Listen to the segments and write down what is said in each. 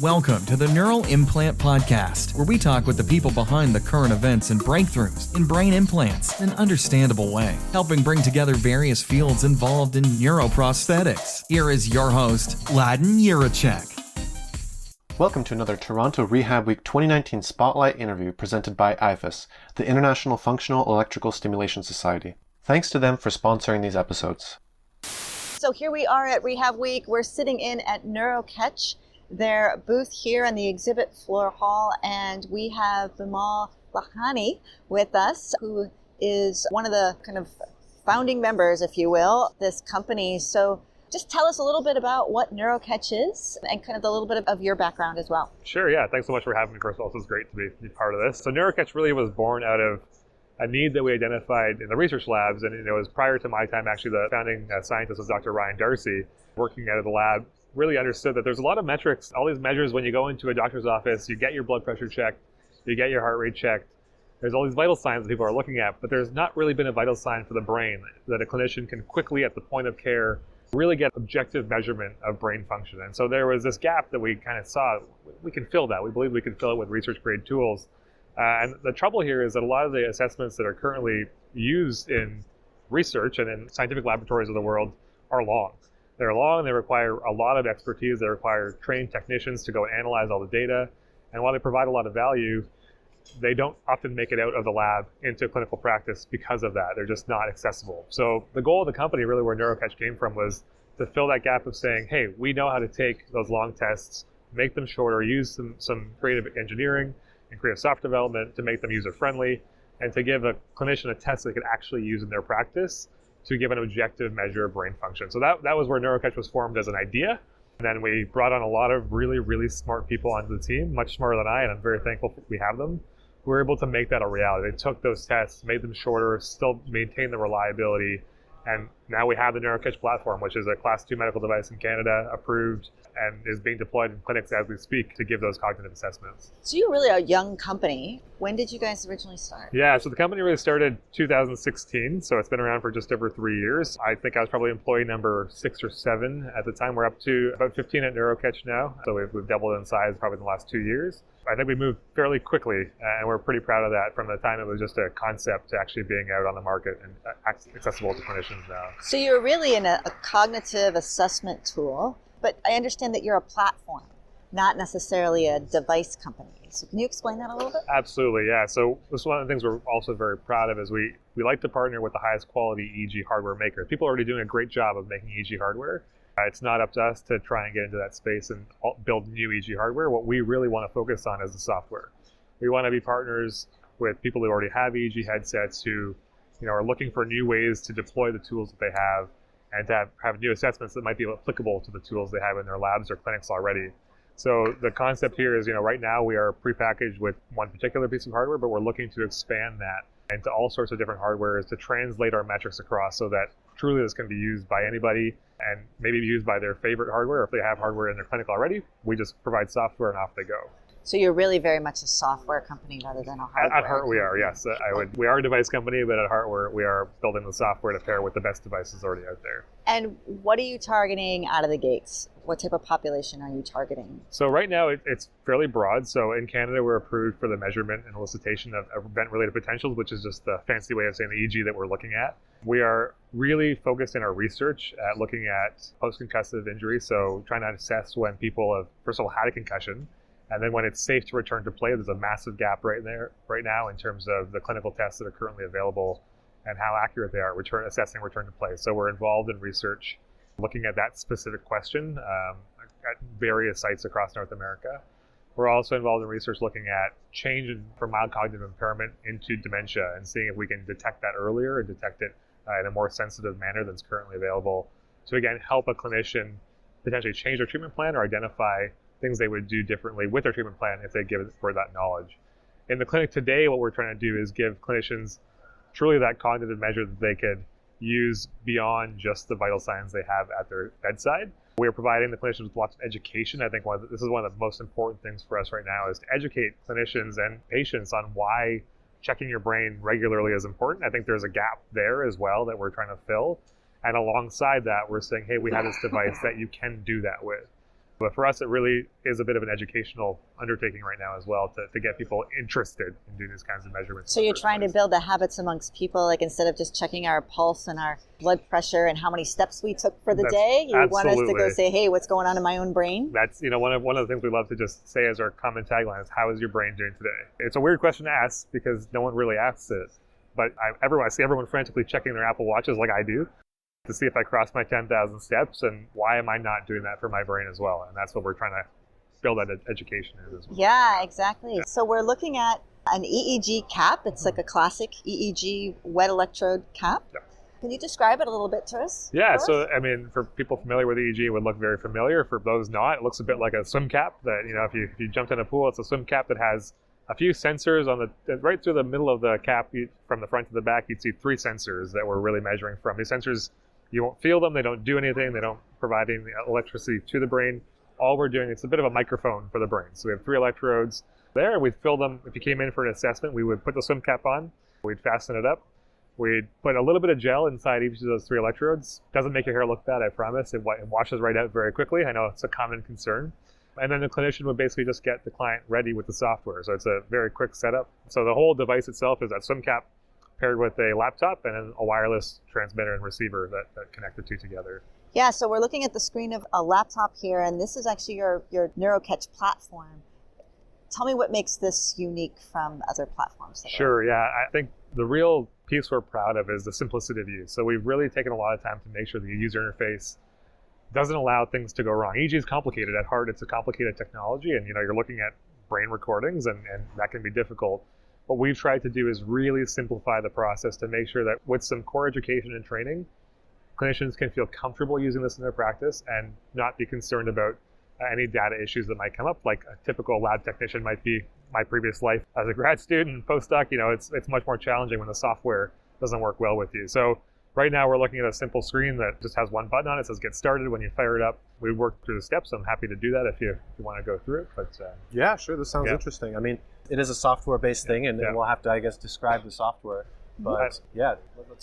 Welcome to the Neural Implant Podcast, where we talk with the people behind the current events and breakthroughs in brain implants in an understandable way, helping bring together various fields involved in neuroprosthetics. Here is your host, Ladin Yurachek. Welcome to another Toronto RehabWeek 2019 Spotlight interview presented by IFAS, the International Functional Electrical Stimulation Society. Thanks to them for sponsoring these episodes. So here we are at RehabWeek. We're sitting in at NeuroCatch, their booth here in the exhibit floor hall, and we have Bimal Lakhani with us, who is one of the kind of founding members, if you will, this company. So just tell us a little bit about what NeuroCatch is and kind of a little bit of your background as well. Sure, yeah. Thanks so much for having me, first of all. It's great to be part of this. So NeuroCatch really was born out of a need that we identified in the research labs, and it was prior to my time. Actually, the founding scientist was Dr. Ryan Darcy, working out of the lab, really understood that there's a lot of metrics, all these measures when you go into a doctor's office, you get your blood pressure checked, you get your heart rate checked, there's all these vital signs that people are looking at, but there's not really been a vital sign for the brain that a clinician can quickly at the point of care really get objective measurement of brain function. And so there was this gap that we kind of saw. We can fill that. We believe we can fill it with research grade tools. And the trouble here is that a lot of the assessments that are currently used in research and in scientific laboratories of the world are long. They're long, they require a lot of expertise, they require trained technicians to go and analyze all the data. And while they provide a lot of value, they don't often make it out of the lab into clinical practice because of that. They're just not accessible. So the goal of the company, really where NeuroCatch came from, was to fill that gap of saying, hey, we know how to take those long tests, make them shorter, use some creative engineering and creative software development to make them user-friendly, and to give a clinician a test they could actually use in their practice to give an objective measure of brain function. So that was where NeuroCatch was formed as an idea. And then we brought on a lot of really, really smart people onto the team, much smarter than I, and I'm very thankful we have them, who were able to make that a reality. They took those tests, made them shorter, still maintain the reliability, and now we have the NeuroCatch platform, which is a Class 2 medical device in Canada, approved, and is being deployed in clinics as we speak to give those cognitive assessments. So you're really a young company. When did you guys originally start? Yeah, so the company really started 2016, so it's been around for just over 3 years. I think I was probably employee number 6 or 7 at the time. We're up to about 15 at NeuroCatch now, so we've doubled in size probably in the last 2 years. I think we moved fairly quickly, and we're pretty proud of that, from the time it was just a concept to actually being out on the market and accessible to clinicians now. So you're really in a cognitive assessment tool, but I understand that you're a platform, not necessarily a device company. So can you explain that a little bit? Absolutely, yeah. So this is one of the things we're also very proud of, is we like to partner with the highest quality EEG hardware makers. People are already doing a great job of making EEG hardware. It's not up to us to try and get into that space and build new EEG hardware. What we really want to focus on is the software. We want to be partners with people who already have EEG headsets, who are looking for new ways to deploy the tools that they have, and to have new assessments that might be applicable to the tools they have in their labs or clinics already. So the concept here is, right now we are prepackaged with one particular piece of hardware, but we're looking to expand that into all sorts of different hardwares to translate our metrics across, so that truly this can be used by anybody and maybe be used by their favorite hardware. If they have hardware in their clinic already, we just provide software and off they go. So you're really very much a software company rather than a hardware. At heart we are, yes. We are a device company, but at heart we are building the software to pair with the best devices already out there. And what are you targeting out of the gates? What type of population are you targeting? So right now it's fairly broad. So in Canada, we're approved for the measurement and elicitation of event-related potentials, which is just the fancy way of saying the EEG that we're looking at. We are really focused in our research at looking at post-concussive injury. So trying to assess when people have, first of all, had a concussion, and then when it's safe to return to play. There's a massive gap right now in terms of the clinical tests that are currently available and how accurate they are assessing return to play. So we're involved in research looking at that specific question at various sites across North America. We're also involved in research looking at change from mild cognitive impairment into dementia, and seeing if we can detect that earlier and detect it in a more sensitive manner than is currently available, to again help a clinician potentially change their treatment plan or identify things they would do differently with their treatment plan if they give it for that knowledge. In the clinic today, what we're trying to do is give clinicians truly that cognitive measure that they could use beyond just the vital signs they have at their bedside. We are providing the clinicians with lots of education. I think this is one of the most important things for us right now, is to educate clinicians and patients on why checking your brain regularly is important. I think there's a gap there as well that we're trying to fill. And alongside that, we're saying, hey, we have this device that you can do that with. But for us, it really is a bit of an educational undertaking right now as well to get people interested in doing these kinds of measurements. So you're trying to build the habits amongst people, like instead of just checking our pulse and our blood pressure and how many steps we took for the day, you want us to go say, hey, what's going on in my own brain? That's, one of the things we love to just say as our common tagline is, how is your brain doing today? It's a weird question to ask because no one really asks it. But I see everyone frantically checking their Apple Watches like I do, to see if I crossed my 10,000 steps, and why am I not doing that for my brain as well? And that's what we're trying to build that education in as well. Yeah, exactly. Yeah. So we're looking at an EEG cap. It's like a classic EEG wet electrode cap. Yeah. Can you describe it a little bit to us? Yeah, so for people familiar with EEG, it would look very familiar. For those not, it looks a bit like a swim cap that, if you jumped in a pool, it's a swim cap that has a few sensors on right through the middle of the cap. From the front to the back, you'd see 3 sensors that we're really measuring from. These sensors, you won't feel them, they don't do anything, they don't provide any electricity to the brain. All we're doing, it's a bit of a microphone for the brain. So we have 3 electrodes there, we'd fill them. If you came in for an assessment, we would put the swim cap on, we'd fasten it up, we'd put a little bit of gel inside each of those 3 electrodes. Doesn't make your hair look bad, I promise. It washes right out very quickly. I know it's a common concern. And then the clinician would basically just get the client ready with the software. So it's a very quick setup. So the whole device itself is that swim cap paired with a laptop and then a wireless transmitter and receiver that connect the two together. Yeah, so we're looking at the screen of a laptop here, and this is actually your NeuroCatch platform. Tell me what makes this unique from other platforms. Sure, yeah. I think the real piece we're proud of is the simplicity of use. So we've really taken a lot of time to make sure the user interface doesn't allow things to go wrong. EEG is complicated. At heart, it's a complicated technology, and you're looking at brain recordings, and that can be difficult. What we've tried to do is really simplify the process to make sure that with some core education and training, clinicians can feel comfortable using this in their practice and not be concerned about any data issues that might come up, like a typical lab technician might be my previous life as a grad student, postdoc. It's much more challenging when the software doesn't work well with you. So right now we're looking at a simple screen that just has one button on it. It says get started. When you fire it up, we work through the steps. I'm happy to do that if you want to go through it. But yeah, sure. This sounds interesting. It is a software-based thing, and we'll have to, I guess, describe the software. But yeah.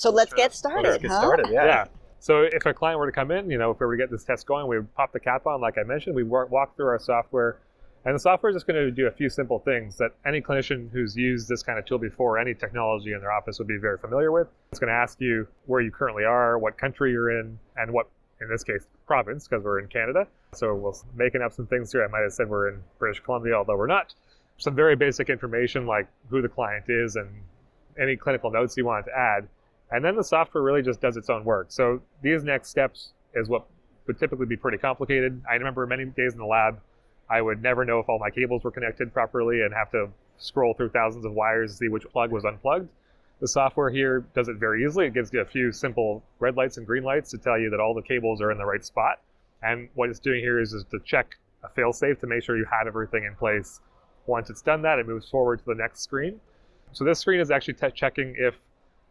Let's get started. Let's get started. Yeah. So if a client were to come in, if we were to get this test going, we would pop the cap on, like I mentioned. We walk through our software, and the software is just going to do a few simple things that any clinician who's used this kind of tool before, any technology in their office, would be very familiar with. It's going to ask you where you currently are, what country you're in, and what, in this case, province, because we're in Canada. So we're making up some things here. I might have said we're in British Columbia, although we're not. Some very basic information like who the client is and any clinical notes you want to add. And then the software really just does its own work. So these next steps is what would typically be pretty complicated. I remember many days in the lab, I would never know if all my cables were connected properly and have to scroll through thousands of wires to see which plug was unplugged. The software here does it very easily. It gives you a few simple red lights and green lights to tell you that all the cables are in the right spot. And what it's doing here is to check a fail-safe to make sure you have everything in place. Once it's done that, it moves forward to the next screen. So this screen is actually checking if,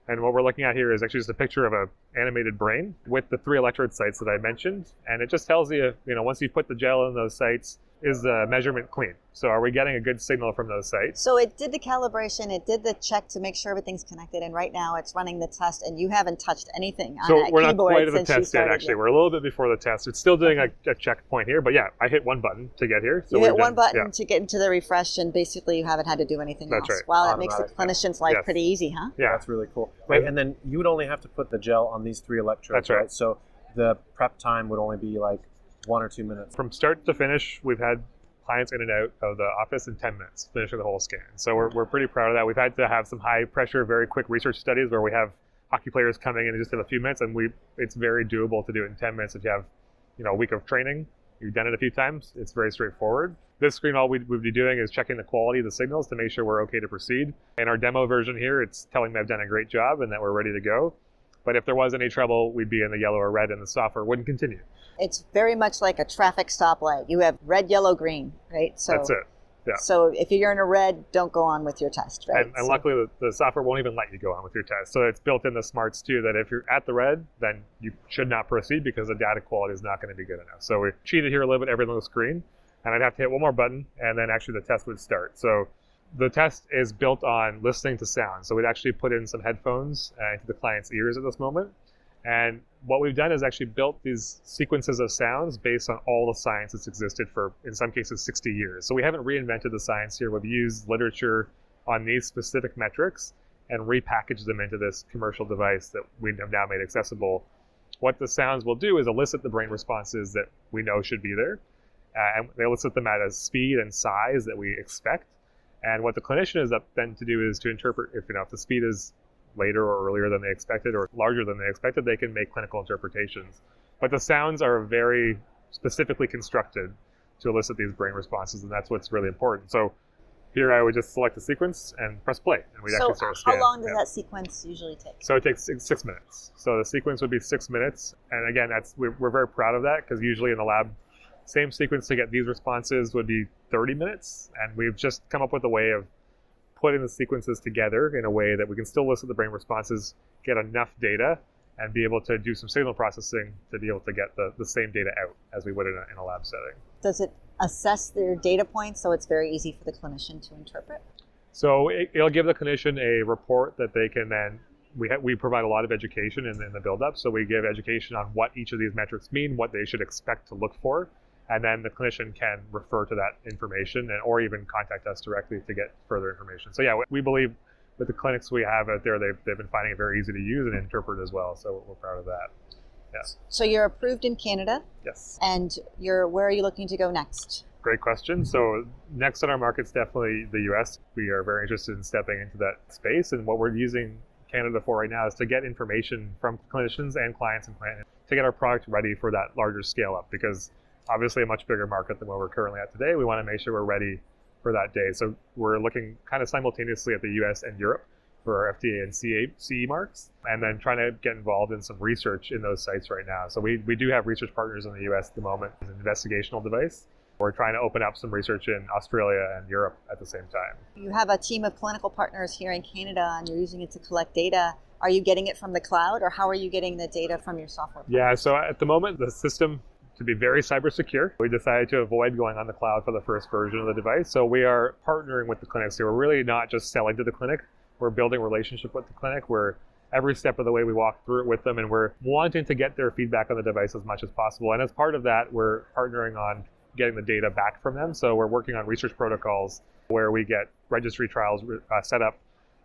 and what we're looking at here is actually just a picture of an animated brain with the 3 electrode sites that I mentioned. And it just tells you, once you put the gel in those sites, is the measurement clean? So are we getting a good signal from those sites? So it did the calibration, it did the check to make sure everything's connected, and right now it's running the test, and you haven't touched anything on that keyboard. So we're not quite at the test yet, actually. We're a little bit before the test. It's still doing a checkpoint here, but yeah, I hit one button to get here. So you hit one button to get into the refresh, and basically you haven't had to do anything else. That's right. Wow, that makes the clinician's life pretty easy, huh? Yeah, that's really cool. Wait, and then you would only have to put the gel on these 3 electrodes, that's right? So the prep time would only be like 1 or 2 minutes. From start to finish, we've had clients in and out of the office in 10 minutes, finishing the whole scan. So we're pretty proud of that. We've had to have some high pressure, very quick research studies where we have hockey players coming in just in a few minutes, and it's very doable to do it in 10 minutes if you have a week of training. You've done it a few times. It's very straightforward. This screen, all we'd be doing is checking the quality of the signals to make sure we're okay to proceed. In our demo version here, it's telling me I've done a great job and that we're ready to go. But if there was any trouble, we'd be in the yellow or red and the software wouldn't continue. It's very much like a traffic stoplight. You have red, yellow, green, right? So that's it. Yeah. So if you're in a red, don't go on with your test, right? And luckily, the software won't even let you go on with your test. So it's built in the smarts too that if you're at the red, then you should not proceed because the data quality is not going to be good enough. So we cheated here a little bit, everything looks green, and I'd have to hit one more button, and then actually the test would start. So the test is built on listening to sound. So we'd actually put in some headphones into the client's ears at this moment. And what we've done is actually built these sequences of sounds based on all the science that's existed for, in some cases, 60 years. So we haven't reinvented the science here. We've used literature on these specific metrics and repackaged them into this commercial device that we have now made accessible. What the sounds will do is elicit the brain responses that we know should be there. And they elicit them at a speed and size that we expect. And what the clinician is up then to do is to interpret if the speed is later or earlier than they expected or larger than they expected, they can make clinical interpretations. But the sounds are very specifically constructed to elicit these brain responses, and that's what's really important. So here I would just select the sequence and press play, and we'd actually start a scan. How long does that sequence usually take? So it takes 6 minutes. So the sequence would be 6 minutes, and again, we're very proud of that because usually in the lab, same sequence to get these responses would be 30 minutes, and we've just come up with a way of putting the sequences together in a way that we can still elicit the brain responses, get enough data, and be able to do some signal processing to be able to get the same data out as we would in a lab setting. Does it assess their data points so it's very easy for the clinician to interpret? So it'll give the clinician a report that they can then, we provide a lot of education in the build-up, so we give education on what each of these metrics mean, what they should expect to look for, and then the clinician can refer to that information or even contact us directly to get further information. So yeah, we believe with the clinics we have out there, they've been finding it very easy to use and interpret as well, so we're proud of that. Yeah. So you're approved in Canada? Yes. And where are you looking to go next? Great question. So next on our market is definitely the US. We are very interested in stepping into that space, and what we're using Canada for right now is to get information from clinicians and clients and to get our product ready for that larger scale up, because obviously a much bigger market than where we're currently at today. We want to make sure we're ready for that day. So we're looking kind of simultaneously at the US and Europe for our FDA and CE marks, and then trying to get involved in some research in those sites right now. So we do have research partners in the US at the moment as an investigational device. We're trying to open up some research in Australia and Europe at the same time. You have a team of clinical partners here in Canada, and you're using it to collect data. Are you getting it from the cloud, or how are you getting the data from your software? Yeah, so at the moment, the system to be very cyber secure, we decided to avoid going on the cloud for the first version of the device. So we are partnering with the clinics. So we're really not just selling to the clinic. We're building a relationship with the clinic where every step of the way we walk through it with them, and we're wanting to get their feedback on the device as much as possible. And as part of that, we're partnering on getting the data back from them. So we're working on research protocols where we get registry trials set up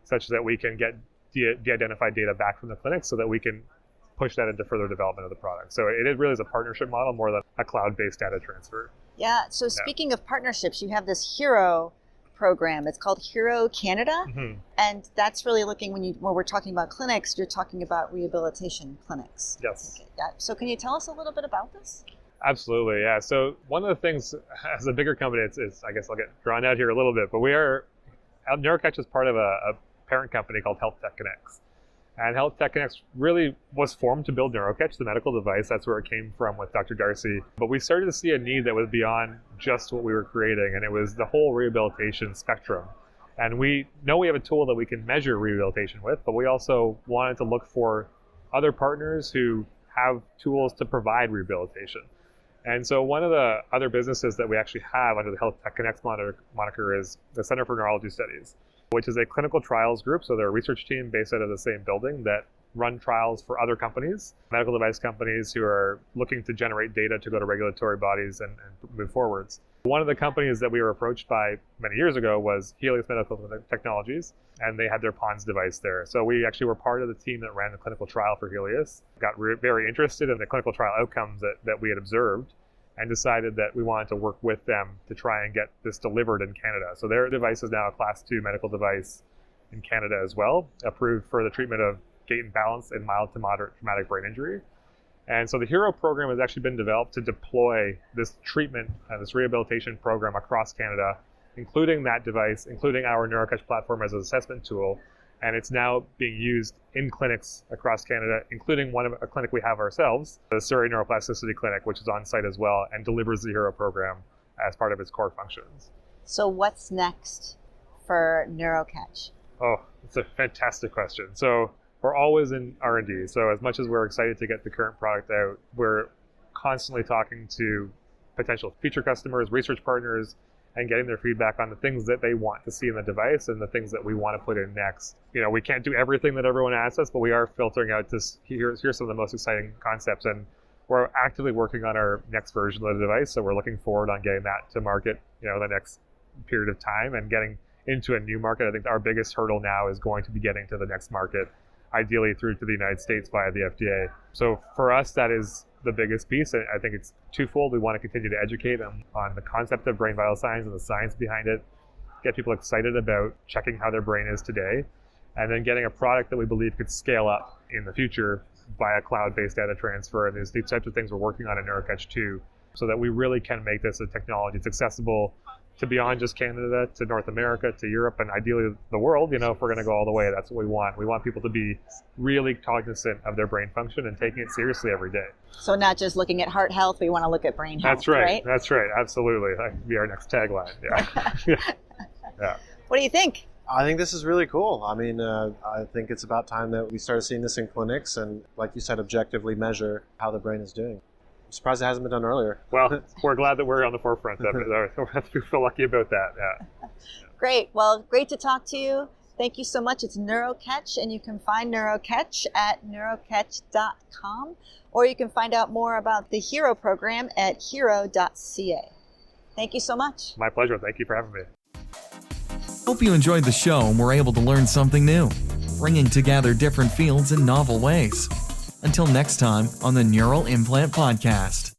such that we can get de-identified data back from the clinic so that we can push that into further development of the product. So it really is a partnership model more than a cloud-based data transfer. Yeah, so speaking of partnerships, you have this Hero program. It's called HeuroCanada, Mm-hmm. and that's really looking, when we're talking about clinics, you're talking about rehabilitation clinics. Yes. Okay, yeah. So can you tell us a little bit about this? Absolutely, yeah. So one of the things, as a bigger company, it's I guess I'll get drawn out here a little bit, but NeuroCatch is part of a parent company called HealthTech Connex. And HealthTech Connex really was formed to build NeuroCatch, the medical device. That's where it came from with Dr. Darcy. But we started to see a need that was beyond just what we were creating, and it was the whole rehabilitation spectrum. And we know we have a tool that we can measure rehabilitation with, but we also wanted to look for other partners who have tools to provide rehabilitation. And so one of the other businesses that we actually have under the HealthTech Connex moniker is the Center for Neurology Studies, which is a clinical trials group. So they're a research team based out of the same building that run trials for other companies, medical device companies who are looking to generate data to go to regulatory bodies and move forwards. One of the companies that we were approached by many years ago was Helius Medical Technologies, and they had their PONS device there. So we actually were part of the team that ran the clinical trial for Helius, got very interested in the clinical trial outcomes that we had observed, and decided that we wanted to work with them to try and get this delivered in Canada. So their device is now a Class 2 medical device in Canada as well, approved for the treatment of gait and balance in mild to moderate traumatic brain injury. And so the HERO program has actually been developed to deploy this treatment, this rehabilitation program across Canada, including that device, including our NeuroCatch platform as an assessment tool. And it's now being used in clinics across Canada, including a clinic we have ourselves, the Surrey Neuroplasticity Clinic, which is on site as well and delivers the HERO program as part of its core functions. So what's next for NeuroCatch? Oh, it's a fantastic question. So we're always in R&D. So as much as we're excited to get the current product out, we're constantly talking to potential future customers, research partners, and getting their feedback on the things that they want to see in the device and the things that we want to put in next. We can't do everything that everyone asks us, but we are filtering out here's some of the most exciting concepts. And we're actively working on our next version of the device. So we're looking forward on getting that to market, the next period of time and getting into a new market. I think our biggest hurdle now is going to be getting to the next market, ideally through to the United States via the FDA. So for us, that is the biggest piece. I think it's twofold. We want to continue to educate them on the concept of brain vital signs and the science behind it, get people excited about checking how their brain is today, and then getting a product that we believe could scale up in the future via cloud-based data transfer. And there's these types of things we're working on in NeuroCatch too, so that we really can make this a technology that's accessible to beyond just Canada, to North America, to Europe, and ideally the world. If we're going to go all the way, that's what we want. We want people to be really cognizant of their brain function and taking it seriously every day. So not just looking at heart health, we want to look at brain health. That's right. That's right. Absolutely. That could be our next tagline. Yeah. Yeah. What do you think? I think this is really cool. I mean, I think it's about time that we started seeing this in clinics and, like you said, objectively measure how the brain is doing. I'm surprised it hasn't been done earlier. Well, we're glad that we're on the forefront of it. We feel lucky about that. Yeah. Great. Well, great to talk to you. Thank you so much. It's NeuroCatch, and you can find NeuroCatch at neurocatch.com, or you can find out more about the Hero program at hero.ca. Thank you so much. My pleasure. Thank you for having me. Hope you enjoyed the show and were able to learn something new, bringing together different fields in novel ways. Until next time on the Neural Implant Podcast.